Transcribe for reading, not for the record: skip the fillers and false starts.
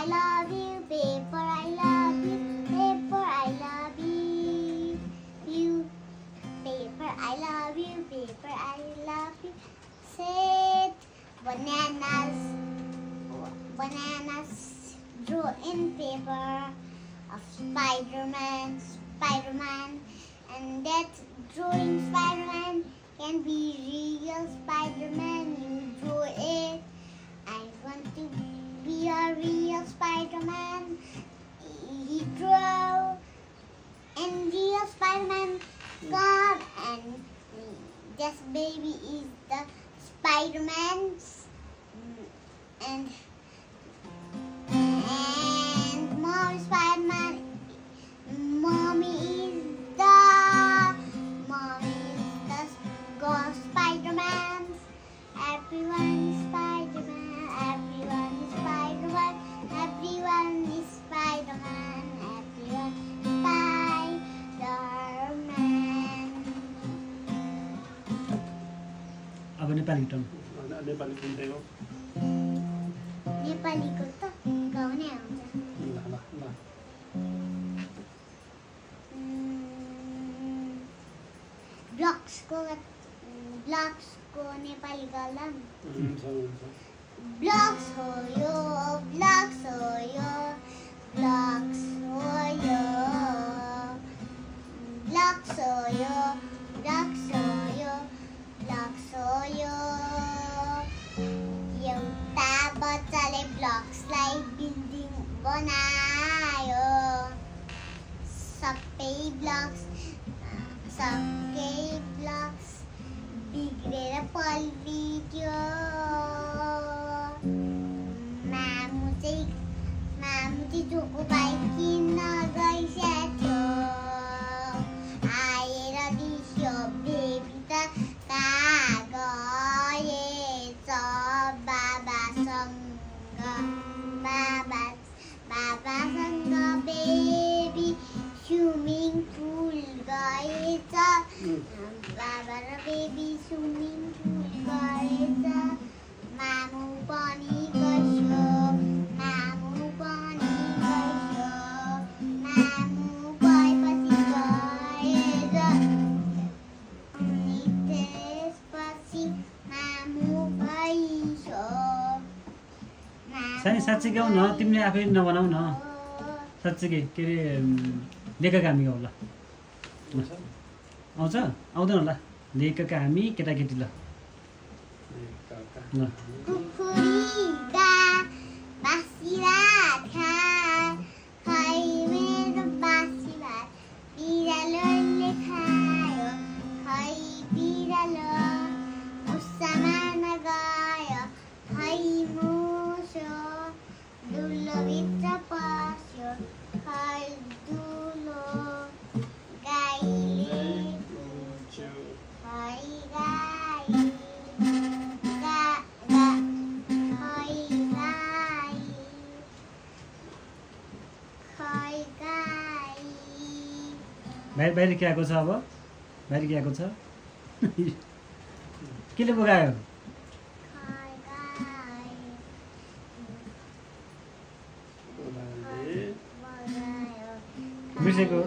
I love you. Paper, I love you. Paper, I love you. Paper, I love you. Paper, I love you. Said bananas drew in paper of Spider-Man, and that drawing Spider-Man can be real Spider-Man. You drew it. I want to be a real Spider-Man. He drew, and real Spider-Man come, and this baby is the Spider-Man's, and mom Spider-Man. Mommy is the ghost Spider-Man. Everyone is Spider-Man. Everyone is Spider-Man. Everyone is Spider-Man. Everyone is Spider-Man. अब Nepali turn Nepali कुन हो नेपालीको त गाउने आउँछ ब्लक्सको नेपाली गर्दा blocks हो यो ब्लक्स हो यो ब्लक्स हो यो ब्लक्स हो यो ब्लक्स हो यो ब्लक्स हो यो एउटा बच्चाले ब्लक्सलाई बिल्डिङ बनायो सबै ब्लक्स बिग्रेर पल्टियो मामु चाहिँ जोको भाइ किन्न गइसक्यो आएर दिस्यो बेबी त कहाँ गएछ बाबासँग बेबी स्विमिङ पुल गएछ बाबा र बेबी स्विमिङ पुल गएछ मामु पनि गयो मामु गएपछि गएर त्यसपछि मामु भइसो सानी साँच्चै गाउँ न तिमीले आफै नबनाऊ न साँच्चै के अरे लेखक हामी गाउँ ल आउँछ आउँदैन होला लेखक हामी केटाकेटी ल बाहिर के आएको छ अब बाहिर के आएको छ केले बगायो बिर्सेको